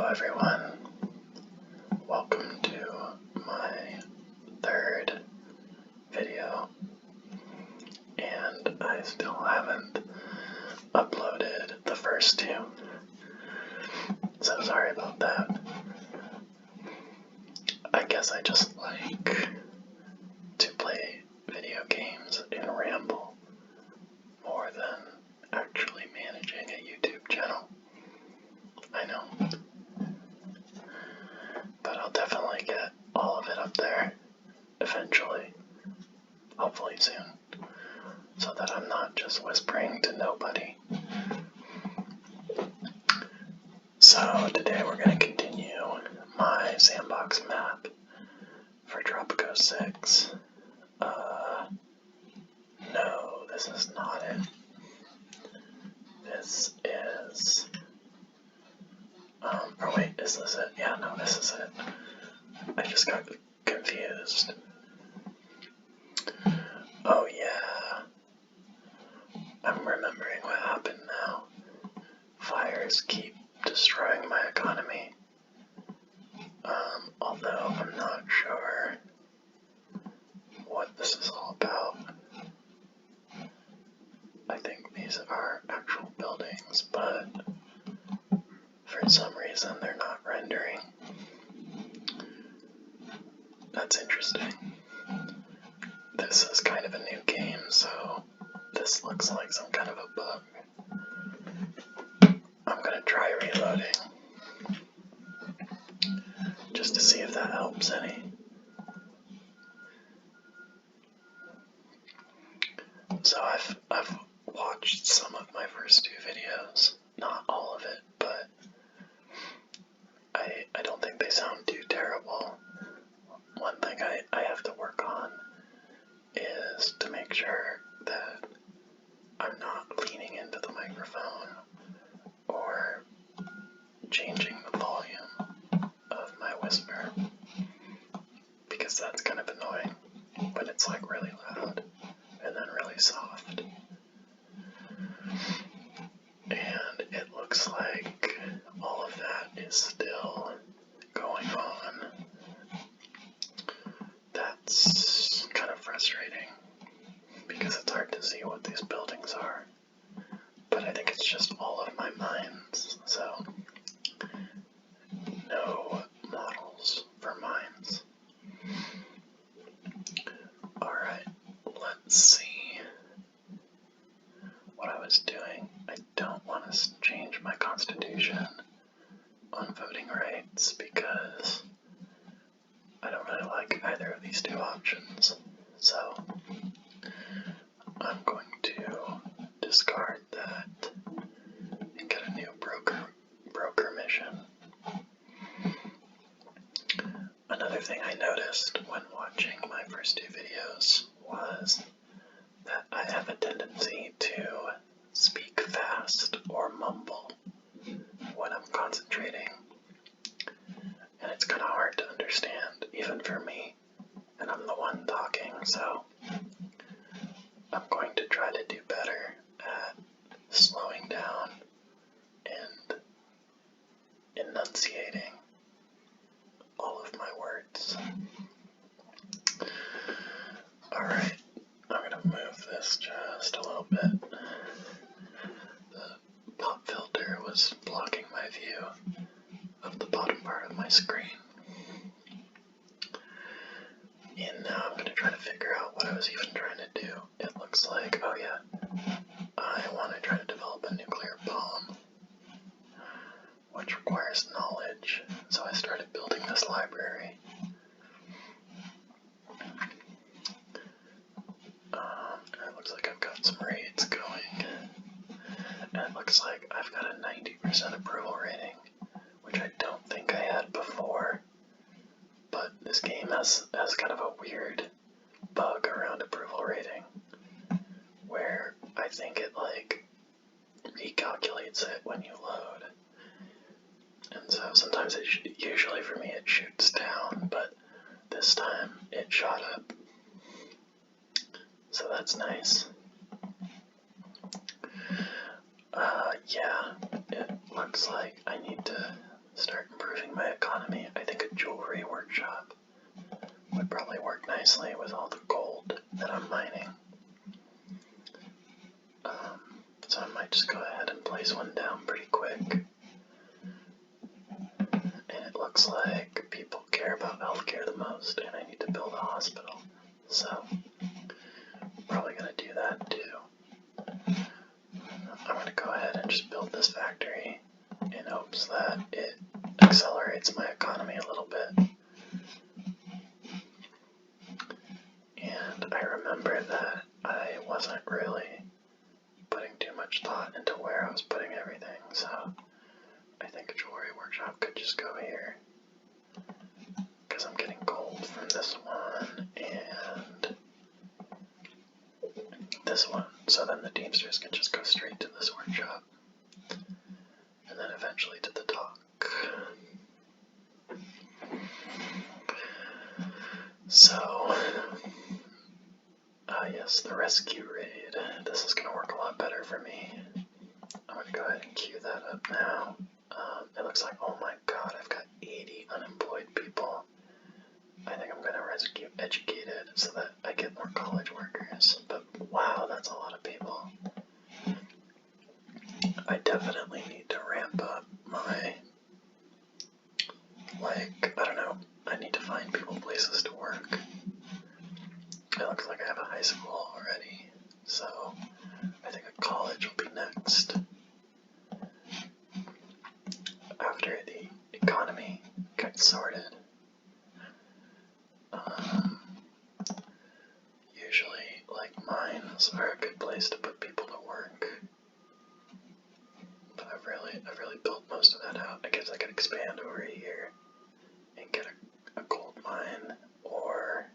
Hello everyone, welcome to my third video, and I still haven't uploaded the first two, so sorry about that. I guess I just like to play video games in Ramble more than actually managing a YouTube channel. I know. But I'll definitely get all of it up there eventually, hopefully soon, so that I'm not just whispering to nobody. So today we're going to continue my Sandbox map for Tropico 6. No, this is not it. This is... or wait, is this it? Yeah, no, this is it. I just got confused. Oh yeah. I'm remembering what happened now. Fires keep destroying my economy. Although I'm not sure what this is all about. I think these are actual buildings, but for some reason they're not rendering. That's interesting. This is kind of a new game, so this looks like some kind of a bug. I'm gonna try reloading, just to see if that helps any. So I've watched some of my first two videos, not all of it, but I don't think they sound too terrible. One thing I have to work on is to make sure that I'm not leaning into the microphone or changing the volume of my whisper, because that's kind of annoying when it's like really loud and then really soft. And it looks like all of that is still going on. That's kind of frustrating because it's hard to see what these buildings are. But I think it's just all of my mines, so no models for mines. Alright, let's see what I was doing. I don't want to change my constitution on voting rights because I don't really like either of these two options. So I'm going to discard that and get a new broker mission. Another thing I noticed when watching my first two videos was that I have a tendency to speak fast or mumble when I'm concentrating, and it's kind of hard to understand, even for me, and I'm the one talking, so I'm going to try to do better at slowing down and enunciating all of my words. Alright, I'm going to move this just a little bit. The pop filter was blocking my view of the bottom part of my screen. And now I'm going to try to figure out what I was even trying to do. It looks like, oh yeah, I want to try to develop a nuclear bomb, which requires knowledge. So I started building this library. And it looks like I've got some raids going. And it looks like I've got a 90% approval rating, which I don't think I had before. But this game has kind of a weird bug around approval rating, where I think it like recalculates it when you load. And so sometimes usually for me it shoots down, but this time it shot up. So that's nice. Yeah, it looks like I need to start improving my economy. I think a jewelry workshop would probably work nicely with all the gold that I'm mining. So I might just go ahead and place one down pretty quick. And it looks like people care about healthcare the most, and I need to build a hospital. So I'm probably going to do that too. I'm going to go ahead and just build this factory in hopes that it accelerates my economy a little bit. And I remember that I wasn't really putting too much thought into where I was putting everything, so I think a jewelry workshop could just go here. Because I'm getting gold from this one and this one, so then the Teamsters can just go straight to this workshop. And then eventually to the dock. So, yes, the rescue raid. This is going to work a lot better for me. I'm going to go ahead and queue that up now. It looks like, oh my god, I've got 80 unemployed people. I think I'm going to rescue educated so that I get more college workers. But wow, that's a lot of people. I definitely need to ramp up my, I don't know, I need to find people places to work. It looks like I have a high school already, so I think a college will be next. After the economy gets sorted. Usually, like, mines are a good place to put people to work. But I've really built most of that out. I guess I could expand over here and get a gold mine, or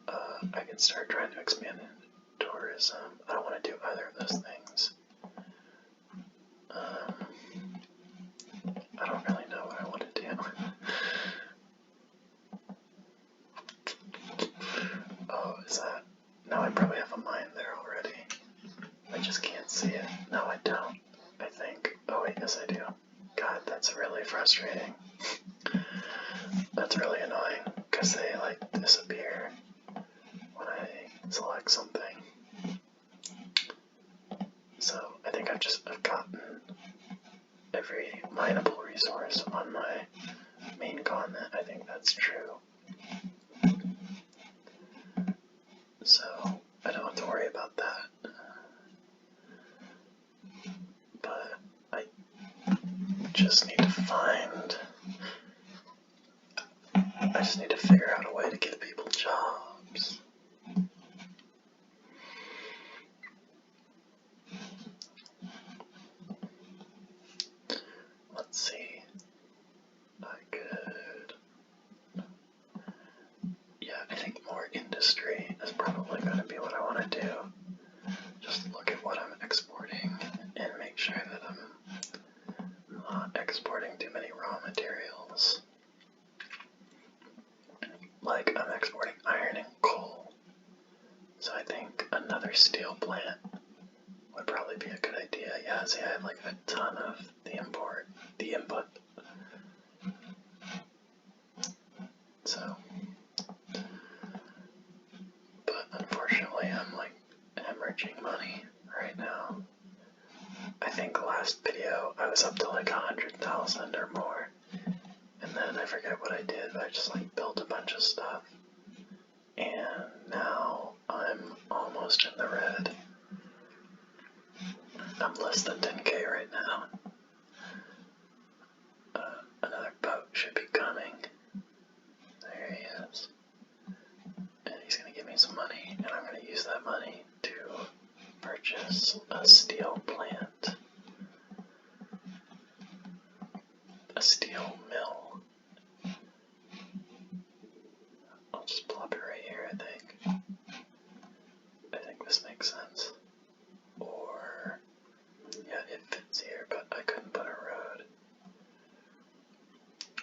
I can start trying to expand into tourism. I don't want to do either of those things. I don't really know what I want to do. Oh, is that? No, I probably have a mine there already. I just can't see it. No, I don't, I think. Oh wait, yes I do. God, that's really frustrating. That's really annoying, because they, like, disappear when I select something. So, I think I've gotten every mineable resource on my main continent. I think that's true. So, I don't have to worry about that. But I just need to figure out a way to give people jobs. Let's see. I think more industry is probably going to be what I want to do. Just look at what I'm exporting and make sure that I'm not exporting too many raw materials. Like, I'm exporting iron and coal. So I think another steel plant would probably be a good idea. Yeah, see, I have like a ton of the input. So, but unfortunately I'm like hemorrhaging money right now. I think last video I was up to like 100,000 or more. And then I forget what I did, but I just like built a bunch of stuff. And now I'm almost in the red. I'm less than 10k right now. Another boat should be coming. There he is. And he's going to give me some money, and I'm going to use that money to purchase a steel plant. A steel mill. I'll just plop it right here, I think. I think this makes sense. Or, yeah, it fits here, but I couldn't put a road.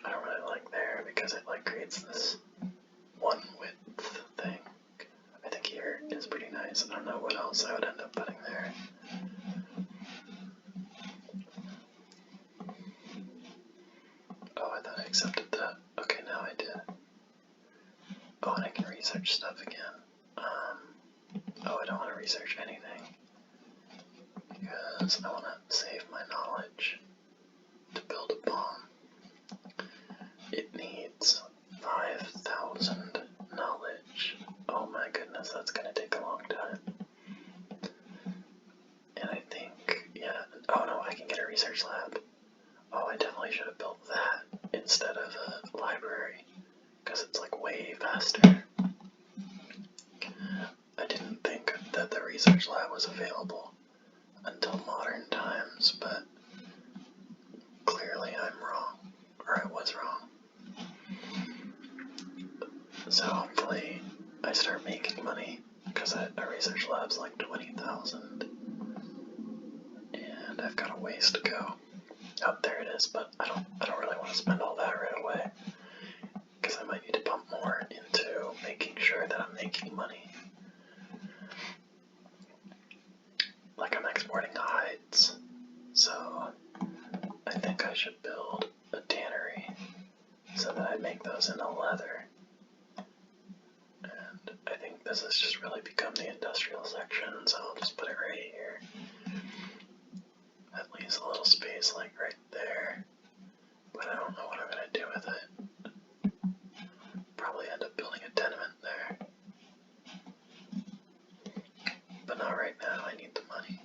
I don't really like there because it like creates this one width thing. I think here is pretty nice. I don't know what else I would end up putting there. accepted that. Okay, now I did. Oh, and I can research stuff again. Oh, I don't want to research anything because I want to save my knowledge to build a bomb. It needs 5,000 knowledge. Oh my goodness, that's gonna take a long time. And I think, yeah, oh no, I can get a research lab. Oh, I definitely should have built that instead of a library, because it's like way faster. I didn't think that the research lab was available until modern times, but clearly I'm wrong, or I was wrong. So hopefully I start making money, because a research lab's like 20,000, and I've got a ways to go. Oh, there it is, but I don't really want to spend all that right away, because I might need to pump more into making sure that I'm making money. Like I'm exporting hides, so I think I should build a tannery so that I make those into leather. And I think this has just really become the industrial section, so I'll just put it right here. That leaves a little space like right there, but I don't know what I'm going to do with it. Probably end up building a tenement there. But not right now, I need the money.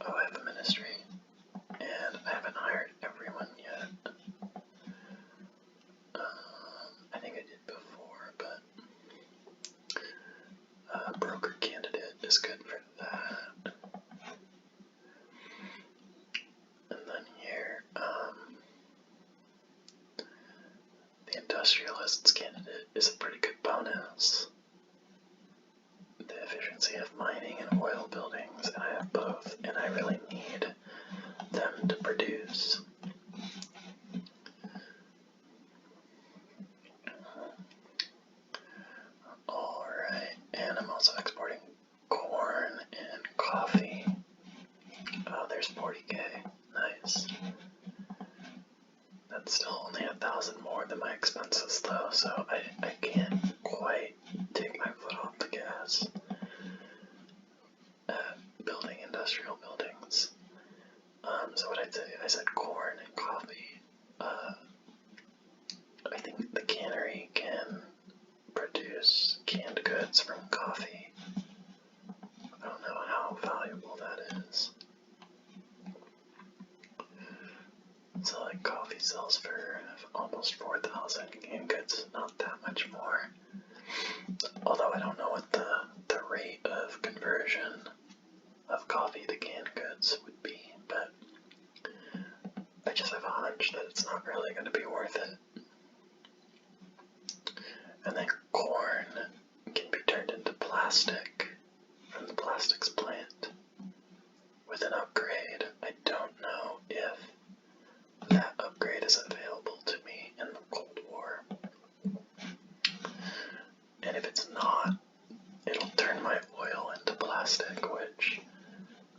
Oh, I have a ministry, and I haven't hired everyone yet. I think I did before, but broker candidate is good for that. And then here, the industrialists candidate is a pretty good bonus. The efficiency of mining and oil buildings, and I have both, and I really need them to produce. Alright, and I'm also exporting corn and coffee. Oh, there's 40k. Nice. That's still only 1,000 more than my expenses though, so I can't quite take my foot off the gas at building industrial buildings. So what I'd say, I said corn and coffee. I think the cannery can produce canned goods from coffee. I don't know how valuable that is. So like coffee sells for almost 4,000, canned goods not that much more. Although I don't know what the rate of conversion of coffee to canned goods would be, but I just have a hunch that it's not really going to be worth it. And then corn can be turned into plastic from the plastics plant with an upgrade. I don't know if that upgrade is available to me in the Cold War. And if it's not, it'll turn my oil into plastic, which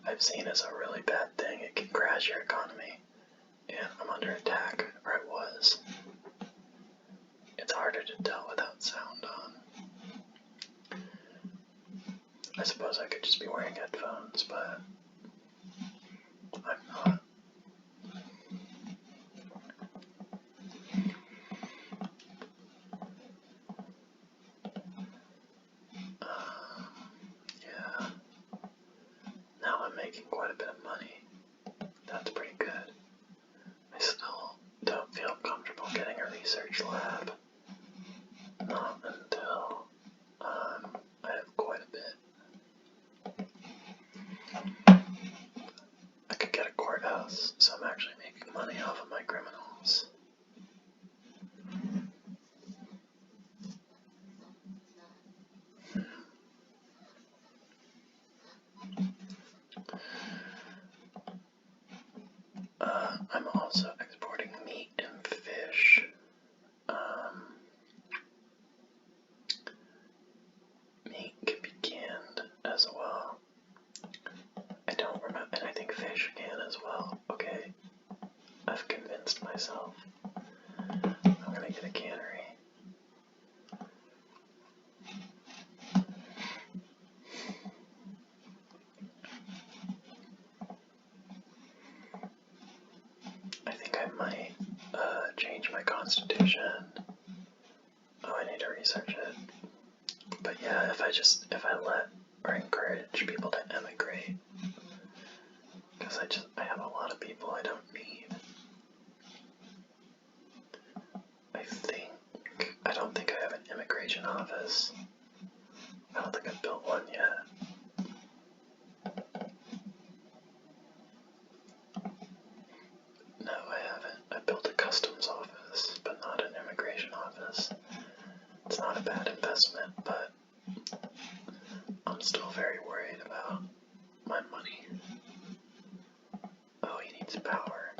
I've seen as a really bad thing. It can crash your economy, and I'm under attack, or I was. It's harder to tell without sound on. I suppose I could just be wearing headphones, but I'm not. Yeah. Now I'm making quite a bit of money. That's pretty good. I still don't feel comfortable getting a research lab. Not until I have quite a bit. I could get a courthouse, so I'm actually making money off of my criminals. I'm also exporting meat and fish. Meat can be canned as well. I don't my constitution. Oh, I need to research it. But yeah, if I let or encourage people to emigrate, because I have a lot of people I don't need. I don't think I have an immigration office. I don't think I've built one yet. No, I haven't. I built a customs office, but not an immigration office. It's not a bad investment, but I'm still very worried about my money. Oh, he needs power.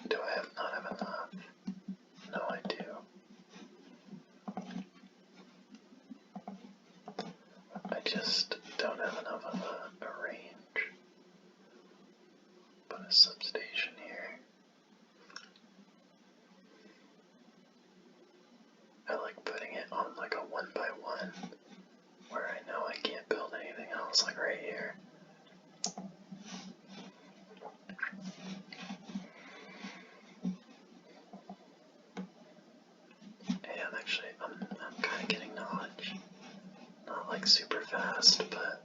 Do I not have enough? No, I do. I just don't have enough of a range. Put a substation here. I like putting it on like a 1x1, where I know I can't build anything else, like right here. And actually, I'm kind of getting knowledge. Not like super fast, but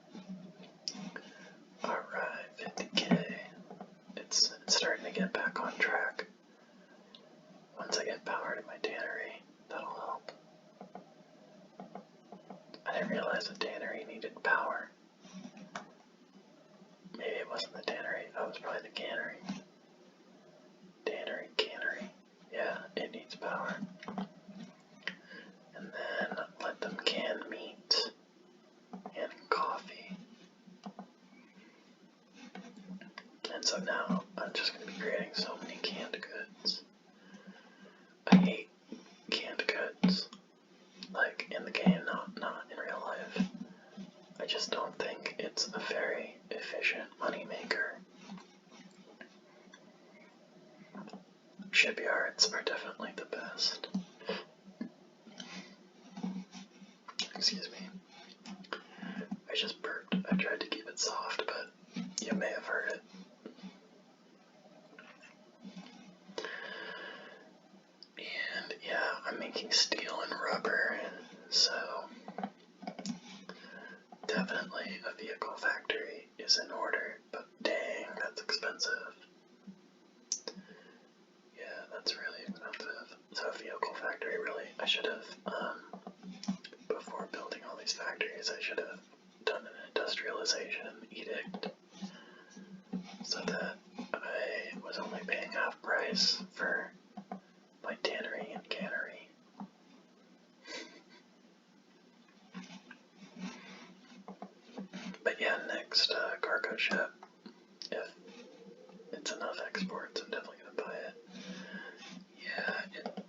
alright, 50k. It's starting to get back on track. Once I get power to my tannery, that'll help. I didn't realize the tannery needed power. Maybe it wasn't the tannery, that was probably the cannery. Cannery. Yeah, it needs power. And then let them can meat and coffee. And so now I'm just going to be creating so many canned goods. I hate canned goods. Like in the game, not in real life. I just don't think it's a very efficient moneymaker. Shipyards are definitely the best. Excuse me. I just burped. I tried to keep it soft, but you may have heard it. And yeah, I'm making steel and rubber, so definitely a vehicle factory is in order, but dang, that's expensive. Yeah, that's really expensive. So a vehicle factory, really, I should have, before building all these factories, I should have done an industrialization edict so that I was only paying half price for my tannery and cannery. But yeah, next cargo ship, if it's enough exports, I'm definitely going to buy it. Yeah,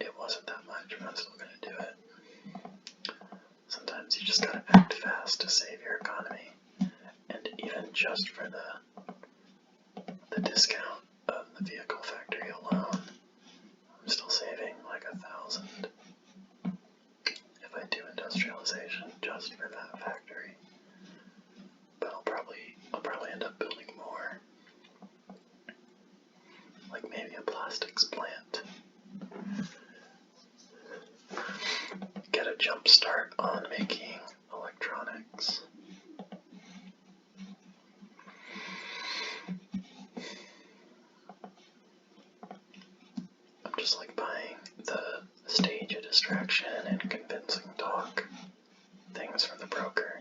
it wasn't that much, but I'm still going to do it. Sometimes you just gotta act fast to save your economy. And even just for the discount of the vehicle factory alone, I'm still saving like 1,000 if I do industrialization just for that factory. But I'll probably end up building more. Like maybe a plastics plant. Get a jump start on making electronics. I'm just like buying the stage of distraction and convincing talk things from the broker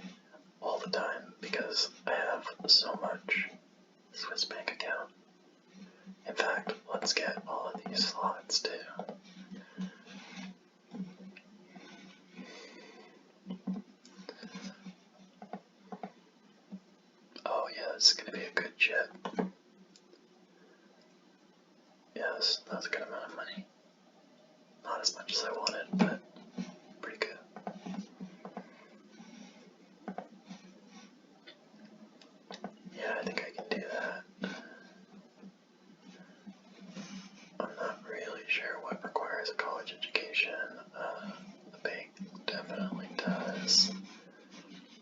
all the time because I have so much Swiss bank account. In fact, let's get all of these slots too. Oh yeah, this is going to be a good jet. Yes, that's a good amount of money. Not as much as I wanted, but pretty good. Yeah, I think I can do that. I'm not really sure what requires a college education. The bank definitely does.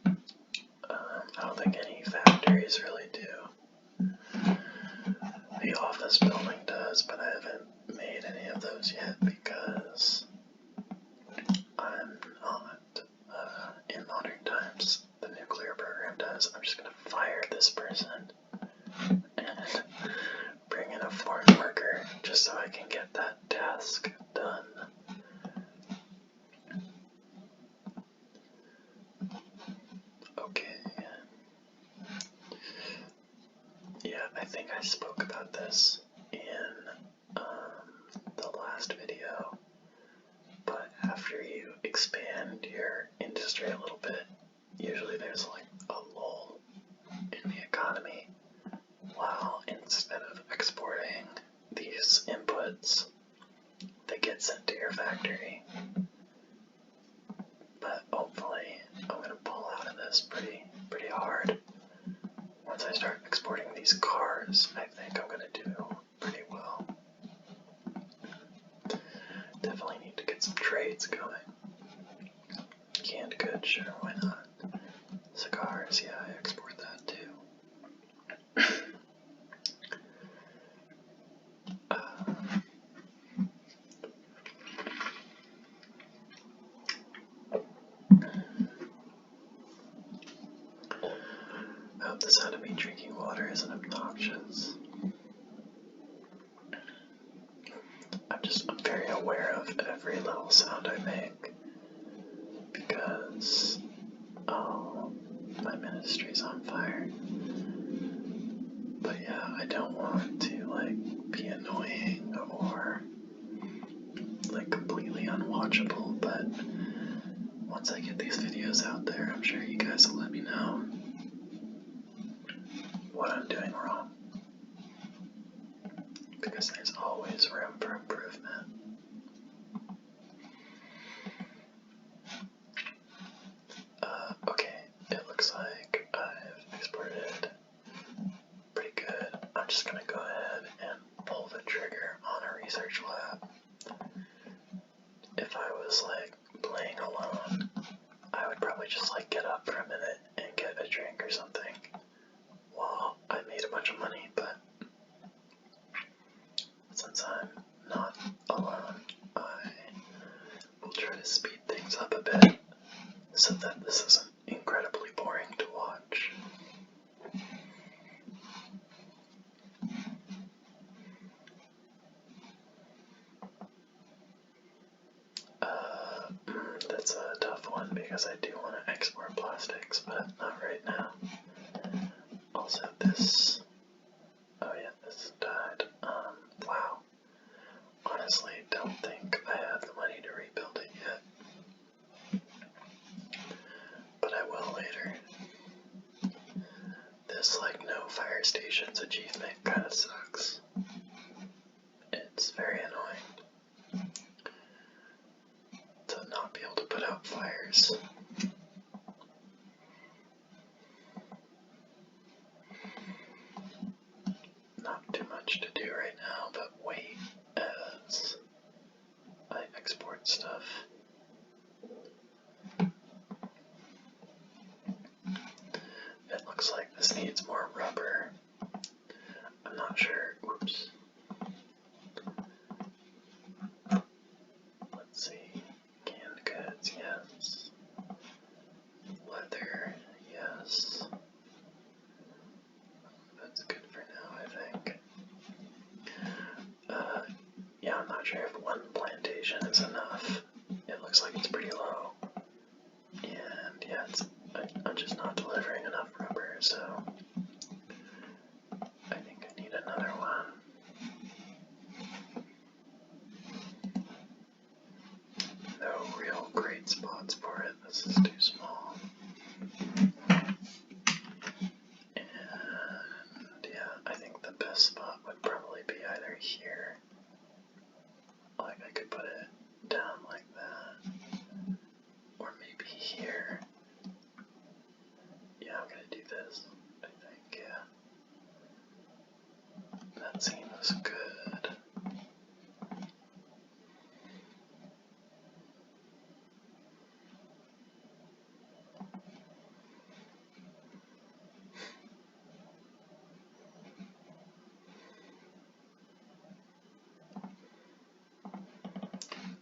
I don't think any factories really do. The office building does, but I haven't made any of those yet because was, I'm just gonna fire this person and bring in a foreign worker just so I can get that task done. Okay. Yeah, I think I spoke about this in the last video, but after you expand your industry a little bit, usually there's like a lull in the economy, while instead of exporting these inputs, they get sent to your factory. But hopefully I'm going to pull out of this pretty hard. Once I start exporting these cars, I think I'm going to do pretty well. Definitely need to get some trades going. Canned goods, sure, why not? Cigars, yeah, I export that too. I hope the sound of me drinking water isn't obnoxious. I'm very aware of every little sound I make because, oh, my ministry's on fire. But yeah, I don't want to like be annoying or like completely unwatchable, but once I get these videos out there, I'm sure you guys will let me know what I'm doing wrong, because there's always room for improvement. Okay, it looks like I've exported pretty good. I'm just gonna go ahead and pull the trigger on a research lab. If I was like playing alone, I would probably just like get up for a minute and get a drink or something while I made a bunch of money, but since I'm not alone, I will try to speed things up a bit so that this isn't incredibly boring to watch. That's a tough one because I do want to export plastics, but not right now. Also, this. Oh yeah, this died. Wow. Honestly, don't think I have the money to rebuild it yet. But I will later. This, like, no fire stations achievement kind of sucks. It's very annoying to not be able to put out fires. Not too much to do right now, but wait as I export stuff. It looks like this needs more rubber. I'm not sure. Whoops. Let's see. Canned goods, yes. Leather, yes. That's good for now, I think. Yeah, I'm not sure if one plantation is enough. It looks like it's pretty low. And yeah, I'm just not delivering enough rubber, so I think I need another one. No real great spots for it. This is too small. And yeah, I think the best spot would probably be either here. Like I could put it down like that. Or maybe here. Yeah, I'm gonna do this, I think, yeah. That seems good.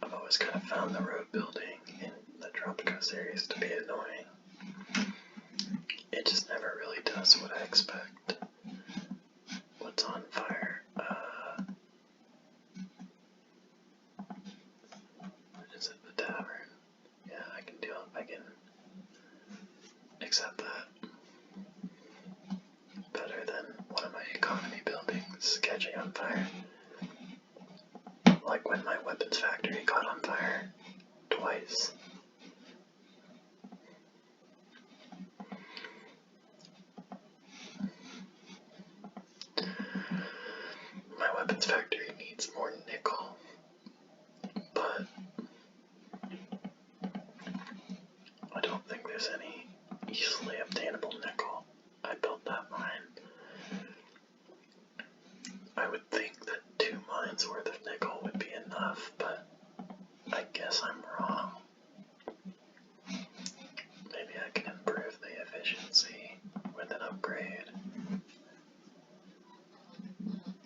I've always kind of found the road building in the Tropico series to be annoying. It just never That's what I expect. What's on fire? Is it the tavern? Yeah, I can deal. I can accept that. Better than one of my economy buildings catching on fire. Like when my weapons factory caught on fire twice. My weapons factory needs more nickel, but I don't think there's any easily obtainable nickel. I built that mine. I would think that 2 mines worth of nickel would be enough, but I guess I'm wrong. Maybe I can improve the efficiency with an upgrade.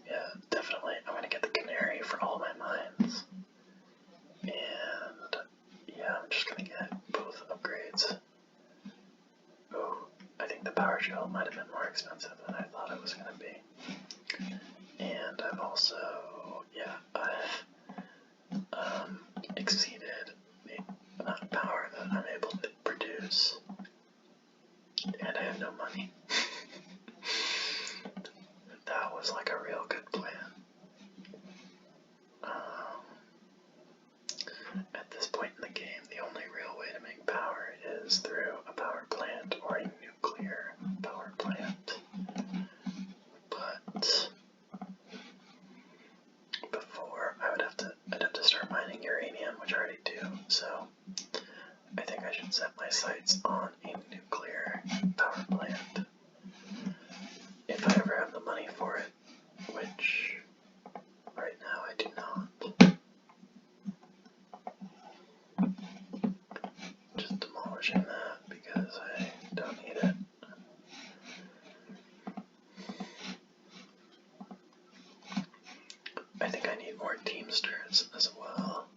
Yeah, definitely. I'm gonna get the canary for all my mines. And yeah, I'm just gonna get both upgrades. Oh, I think the power shell might have been more expensive than I thought it was gonna be. And I've also, yeah, I've exceeded the amount of power that I'm able to produce. And I have no money. That was like a real good plan. At this point in the game, the only real way to make power is through a power plant or a nuclear power plant. But before, I'd have to start mining uranium, which I already do. So I think I should set my sights on a nuclear power plant. If I ever have the money for it, which right now I do not. Just demolishing that because I don't need it. I think I need more teamsters as well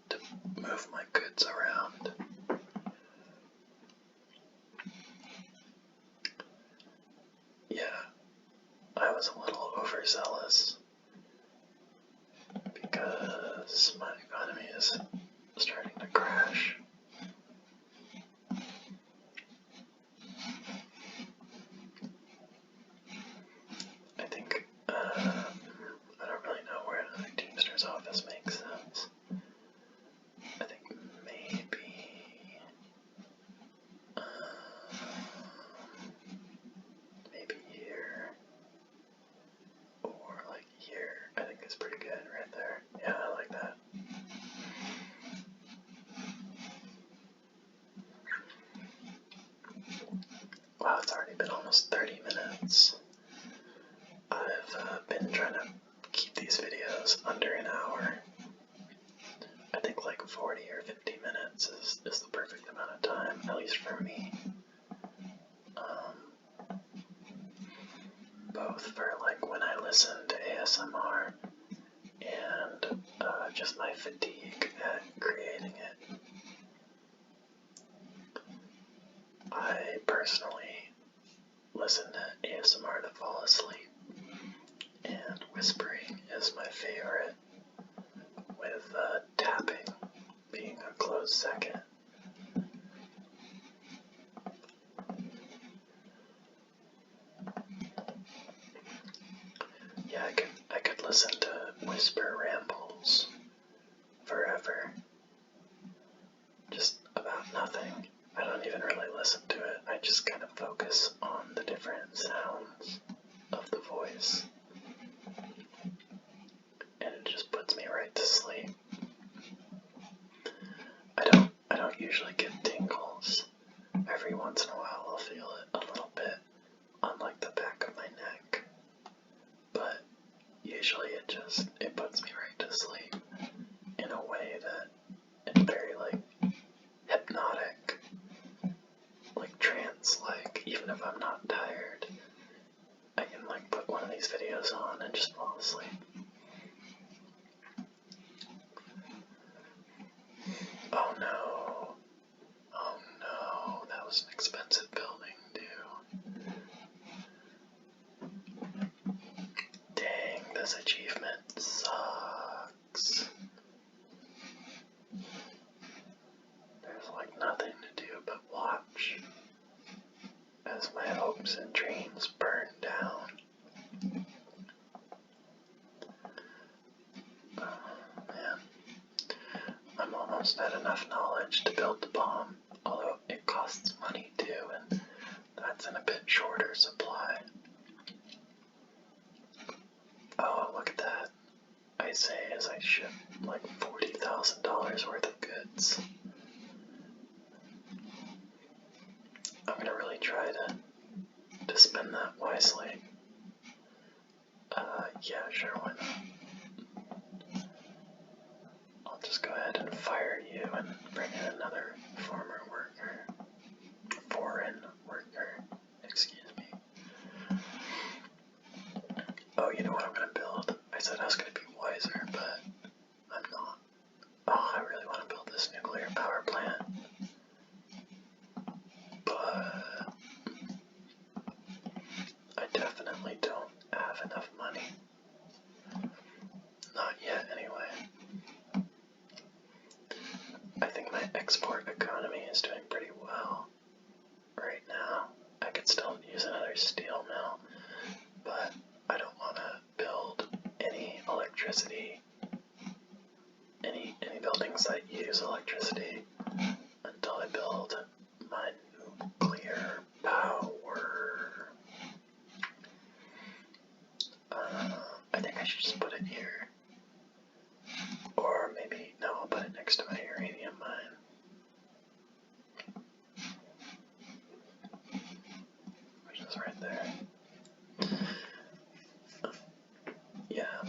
to move my goods around. Yeah, I was a little overzealous because my economy is starting to crash. I think, I don't really know where the Teamster's office makes sense. I think maybe here, or like here. I think it's pretty good right there. Yeah, I like that. Wow, it's already been almost 30 minutes. I've been trying to keep these videos under an hour. I think like 40 or 50 minutes is the perfect amount of time, at least for me. Both for like when I listen to ASMR and just my fatigue at creating it. I personally listen to ASMR to fall asleep, and whispering is my favorite, with tapping being a close second. Yeah, I could listen to whisper rambles forever, just about nothing. I don't even really listen to it. I just kind of focus on the different sounds of the voice, and it just puts me right to sleep. I don't usually get tingles. Every once in a while I'll feel it a little bit on like the back of my neck, but usually it puts me right to sleep in a way that it's very like hypnotic, like trance-like. Even if I'm not tired, I can like put one of these videos on and just fall asleep. Oh no, that was an expensive building. much as my hopes and dreams burn down. Oh, man. I'm almost at enough knowledge to build the bomb, although it costs money too, and that's in a bit shorter supply. Oh, look at that. I say as I ship like $40,000 worth of goods. I'm gonna really try to spend that wisely. Yeah, sure, why not? I'll just go ahead and fire you and bring in another foreign worker, excuse me. Oh, you know what I'm gonna build? I said I was gonna be wiser, but I'm not. Oh, I really want to build this nuclear power plant. But I definitely don't have enough money. Not yet, anyway. I think my export economy is doing pretty well right now. I could still use another steel mill, but I don't want to build any electricity, any buildings that use electricity until I build my nuclear power. I think I should just put it here. Or maybe, no, I'll put it next to my uranium mine. Which is right there. Yeah,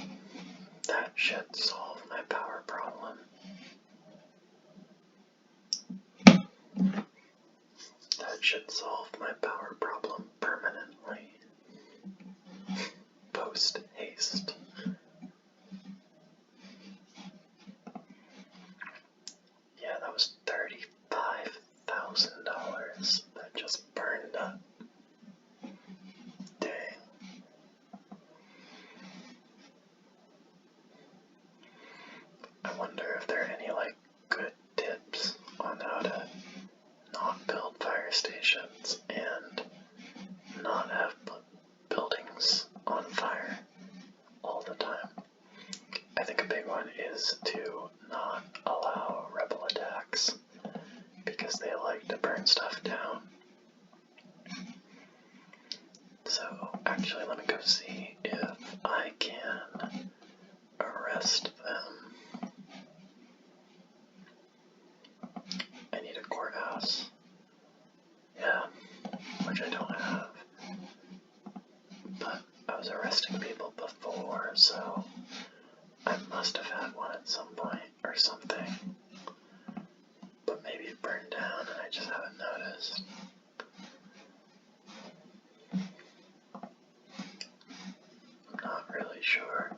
that should solve my power problem. That should solve my power problem permanently. Post haste. Yeah, that was $35,000 that just burned up. Dang. I wonder if there are any like good tips on how to not build fire stations and not have buildings on fire all the time. I think a big one is to not allow rebel attacks because they like to burn stuff down. So actually let me go see if I can arrest them. I need a courthouse. Yeah, which I don't have. But I was arresting people before, so I must have had one at some point or something. But maybe it burned down and I just haven't noticed. I'm not really sure.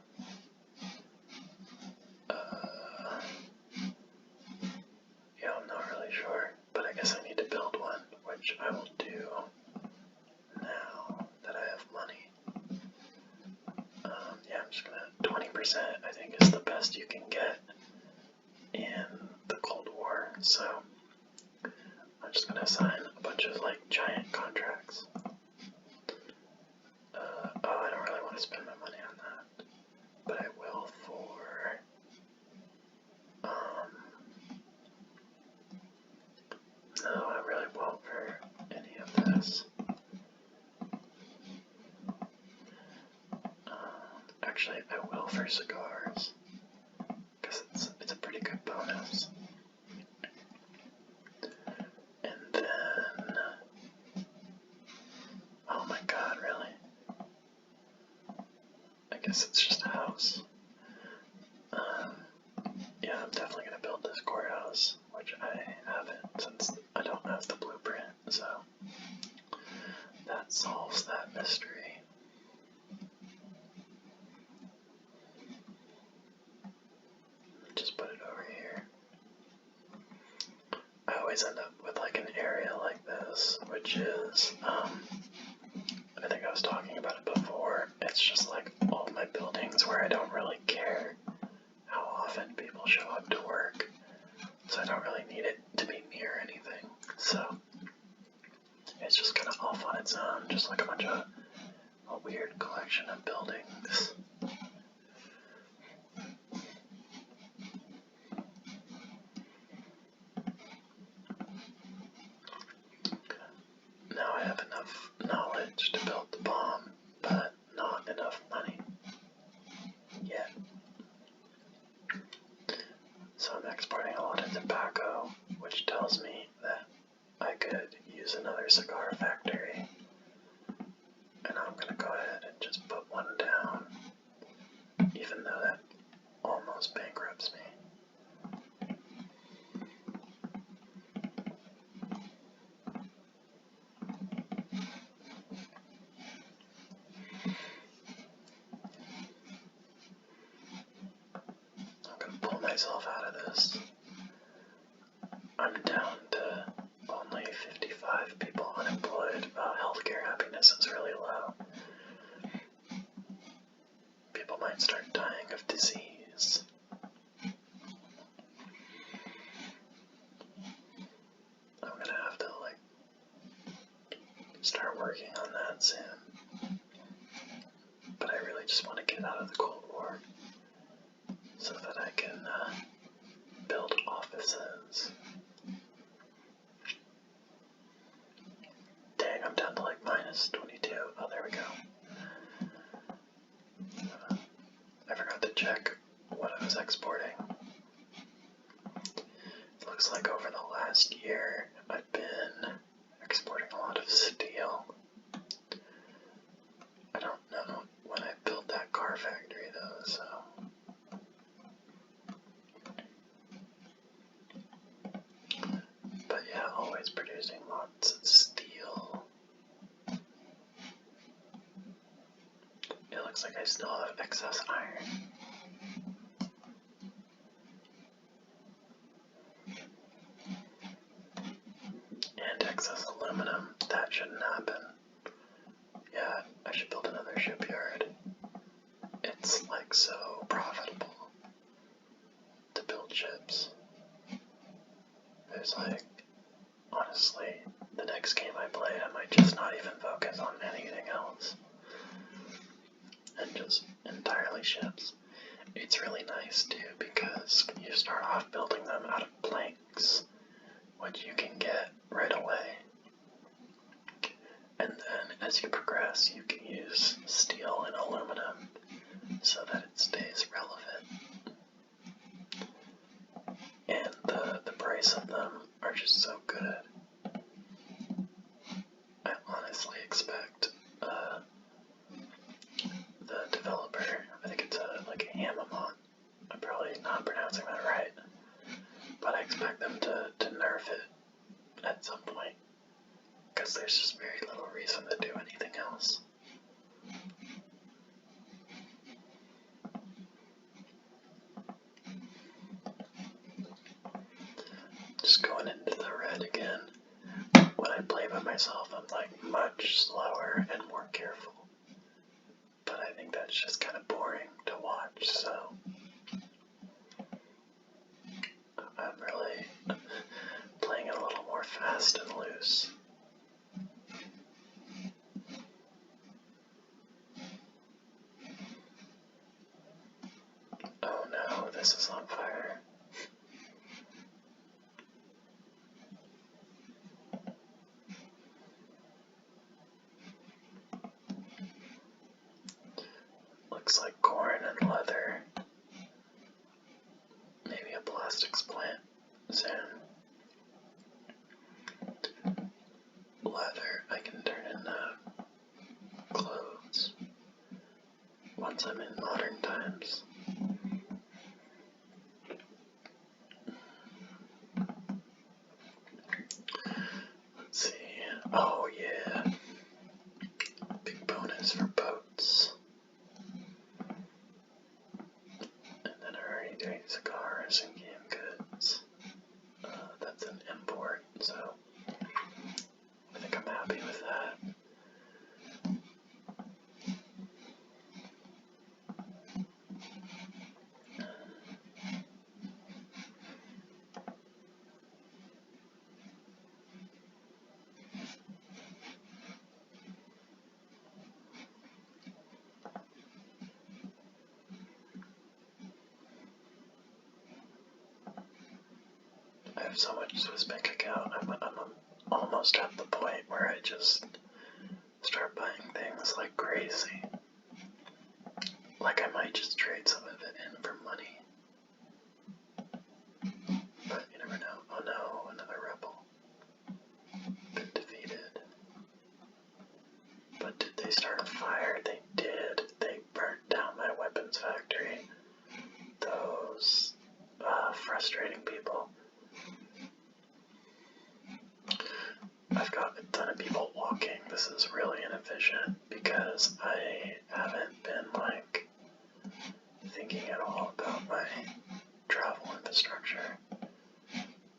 Yeah, I'm not really sure. But I guess I need to build one, which I will do now that I have money. Yeah, I'm just gonna 20% I think is the best you can get in the Cold War, so I'm just gonna assign a bunch of like giant contracts. Oh, I don't really want to spend my money on that, but I will for no, I really won't for any of this. Actually, I will for cigars, because it's a pretty good bonus. And then, oh my god, really? I guess it's just a house. Yeah, I'm definitely gonna build this courthouse, which I haven't since I don't have the blueprint, so that solves that mystery. Just put it over here. I always end up with like an area like this, which is, I think I was talking about it before, it's just like all my buildings where I don't really care how often people show up to work, so I don't really need it to be near anything. So zone, just like a weird collection of buildings. Now I have enough knowledge to build the bomb, but not enough money yet. So I'm exporting a lot of tobacco, which tells me that I could use another cigar factory. And I'm gonna go ahead and just put one down, even though that almost bankrupts me. I'm gonna pull myself out of this. I'm down to only 55 people unemployed. Healthcare happiness is really low. People might start dying of disease. I'm gonna have to, start working on that soon. But I really just want to get out of the Cold War so that I can build offices. Dang, I'm down to minus 22. Oh, there we go. I forgot to check what I was exporting. It looks like over the last year I've been exporting a lot of steel. I don't know when I built that car factory though, so. But yeah, always producing lots of steel. It looks like I still have excess iron. And excess aluminum. That shouldn't happen. Yeah, I should build another shipyard. It's so profitable to build ships. There's honestly, the next game I play, I might just not even focus on anything else. And just entirely ships. It's really nice too because you start off building them out of planks, which you can get right away. And then as you progress, you can use steel and aluminum so that it stays relevant. And the price of them are just so good. I honestly expect the developer, I think it's Hamamont, I'm probably not pronouncing that right, but I expect them to nerf it at some point, because there's just very little reason to do anything else. Just going into the red again. When I play by myself, I'm much slower and more careful. But I think that's just kind of boring to watch, so I'm really playing it a little more fast and loose. Oh no, this is on fire. Looks like corn and leather. Maybe a plastics plant soon. Leather I can turn into clothes once I'm in modern times. Let's see. Oh yeah. Big bonus for boats. And then I'm already doing cigars and canned goods. That's an import, so I think I'm happy with that. have so much Swiss bank account. I'm almost at the point where I just start buying things like crazy. Like I might just trade some of it in for money. But you never know. Oh no, another rebel. Been defeated. But did they start a fire? They did. They burnt down my weapons factory. Those frustrating people. I've got a ton of people walking. This is really inefficient because I haven't been like thinking at all about my travel infrastructure.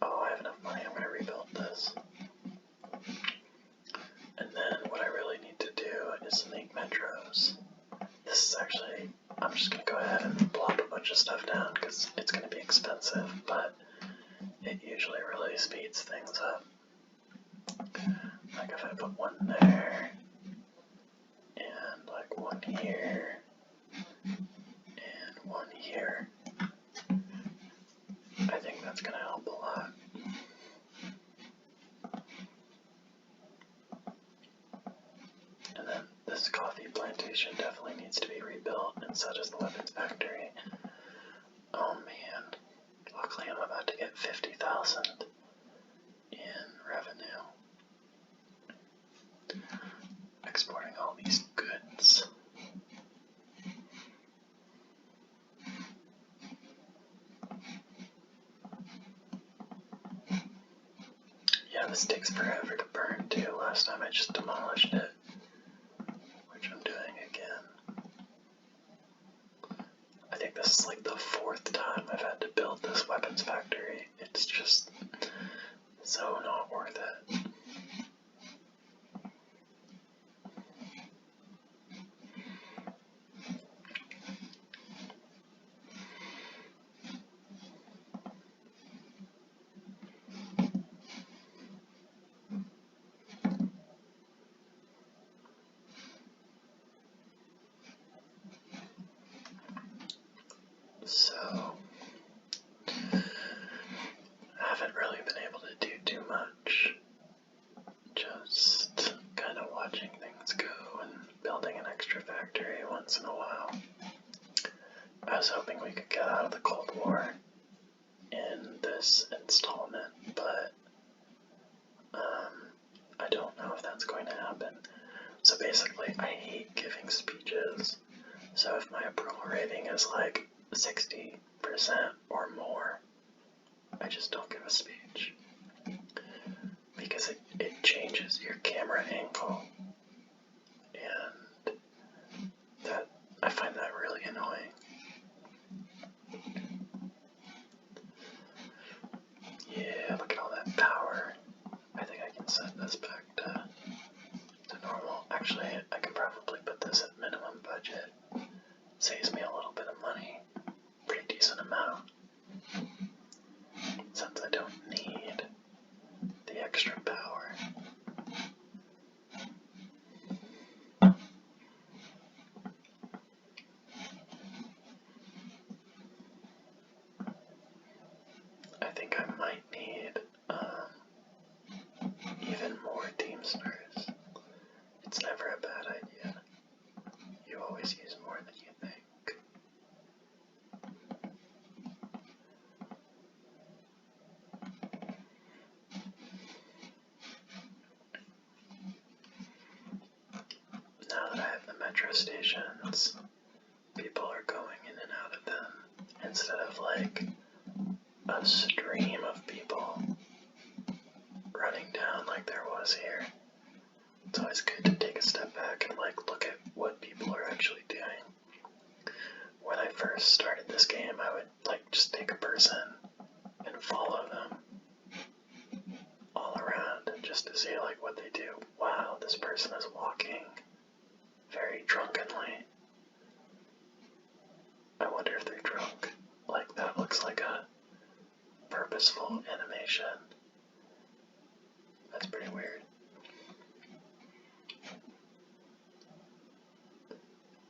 Oh, I have enough money. I'm going to rebuild this. And then what I really need to do is make metros. This is actually, I'm just going to go ahead and plop a bunch of stuff down because it's going to be expensive, but it usually really speeds things up. Like if I put one there, and like one here, and one here, I think that's going to help a lot. And then this coffee plantation definitely needs to be rebuilt, and so does the weapons factory. Oh man, luckily I'm about to get 50,000 in revenue. Exporting all these goods. Yeah, this takes forever to burn too. Last time I just demolished it, which I'm doing again. I think this is like the 4th time I've had to build this weapons factory. It's just so not worth it. So, I haven't really been able to do too much. Just kind of watching things go and building an extra factory once in a while. I was hoping we could get out of the Cold War in this installment, but I don't know if that's going to happen. So basically, I hate giving speeches. So if my approval rating is like 60% or more, I just don't give a speech. Because it changes your camera angle. And that I find that really annoying. Yeah, look at all that power. I think I can set this back to normal. Actually, I could probably put this at minimum budget. Saves me a little bit of money. Pretty decent amount. Since I don't need the extra power. I think I might need even more Teamsters. It's never a bad idea. You always use more than you think. Now that I have the metro stations, people are going in and out of them instead of like a stream of people running down like there was here. It's always good to take a step back and like look at what people are actually doing. When I first started this game, I would like just take a person and follow them all around just to see like what they do. Wow, this person is walking very drunkenly. I wonder if they're drunk. Like that looks like a purposeful animation. That's pretty weird.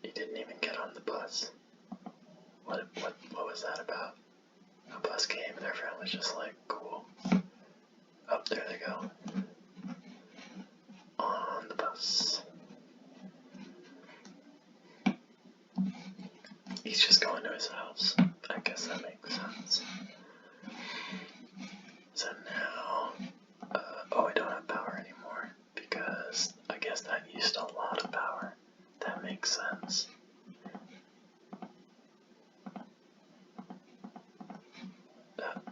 He didn't even get on the bus. What was that about? A bus came and everyone was just like, cool. he's just going to his house. I guess that makes sense. So now, oh, I don't have power anymore because I guess that used a lot of power. That makes sense.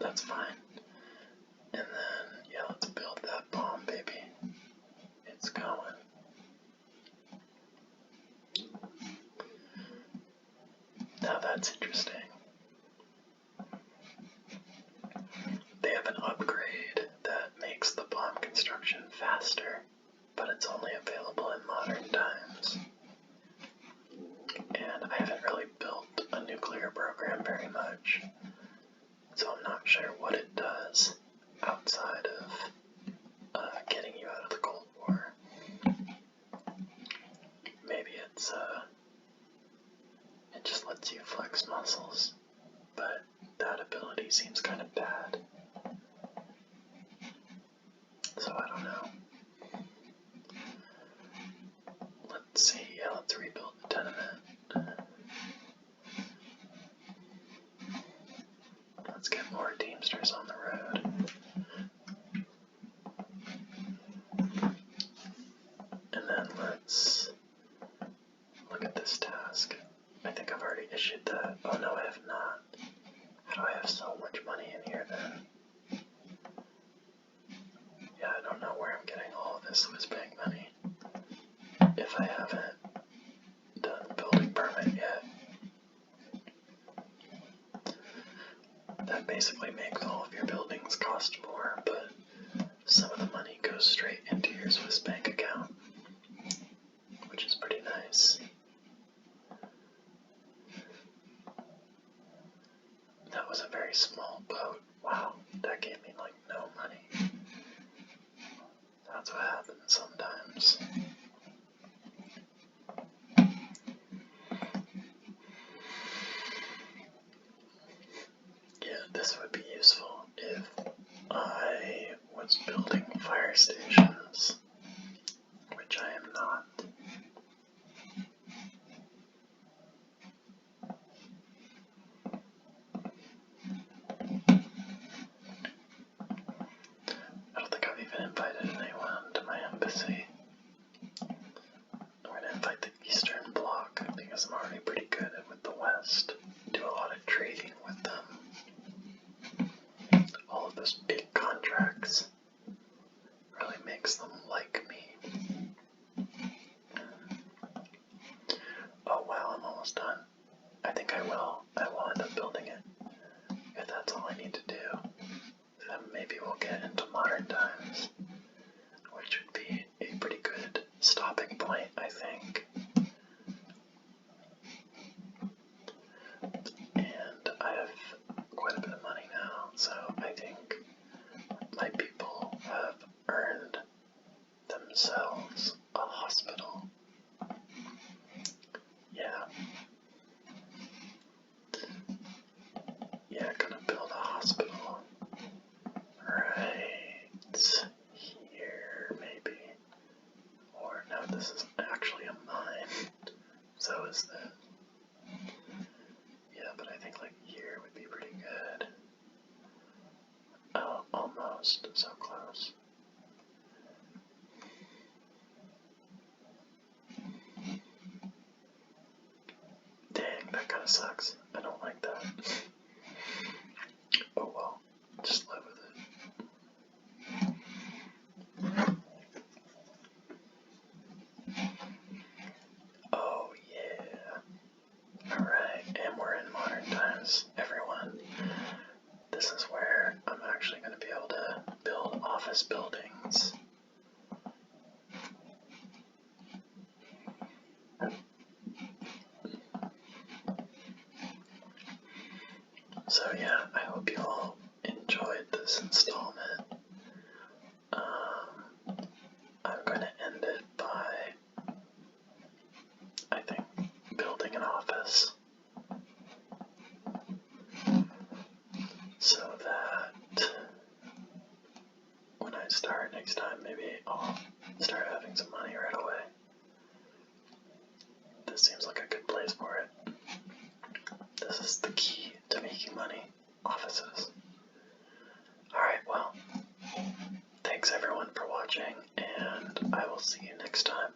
That's fine. And then, yeah, let's build that bomb, baby. It's going. Now that's interesting. They have an upgrade that makes the bomb construction faster, but it's only available in modern times. And I haven't really built a nuclear program very much, so I'm not sure what it does outside of getting you out of the Cold War. Maybe it's it just lets you flex muscles, but that ability seems kind of bad. So I don't know. Let's see, yeah, let's rebuild the tenement. Let's get more Teamsters on the road. And then let's look at this task. I think I've already issued that. Oh no, I have not. How do I have so much money in here then? Yeah, I don't know where I'm getting all of this Swiss bank money. If I haven't done the building permit yet. That basically makes all of your buildings cost more, but some of the money goes straight into your Swiss bank account, which is pretty nice. That was a very small boat. Wow, that gave me like no money. That's what happens sometimes. Yeah, this would be useful if I was building fire stations, which I am not. I don't think I've even invited anyone to my embassy. I'm going to invite the Eastern Bloc because I'm already pretty good with the West. Do a lot of trading with them. All of those big contracts really makes them like me. Oh wow, I'm almost done. I think I will end up building it. If that's all I need to do, then maybe we'll get into modern times, which would be a pretty good stopping point, I think. And I have quite a bit of money now, so I think my people have earned themselves a hospital. Yeah. Yeah, gonna build a hospital right here, maybe. Or no, this is actually a mine. So is that. Yeah, but I think like here would be pretty good. Oh, almost. So close. Dang, that kind of sucks. I don't like that. Oh well, just live with it. Oh yeah. Alright, and we're in modern times, everyone. This is where I'm actually going to be able to build office buildings. So yeah, I hope you all enjoyed this installment. I'm going to end it by, I think, building an office. So that when I start next time, maybe I'll start having some money right away. This seems like a good place for it. is the key to making money. Offices. Alright, well, thanks everyone for watching, and I will see you next time.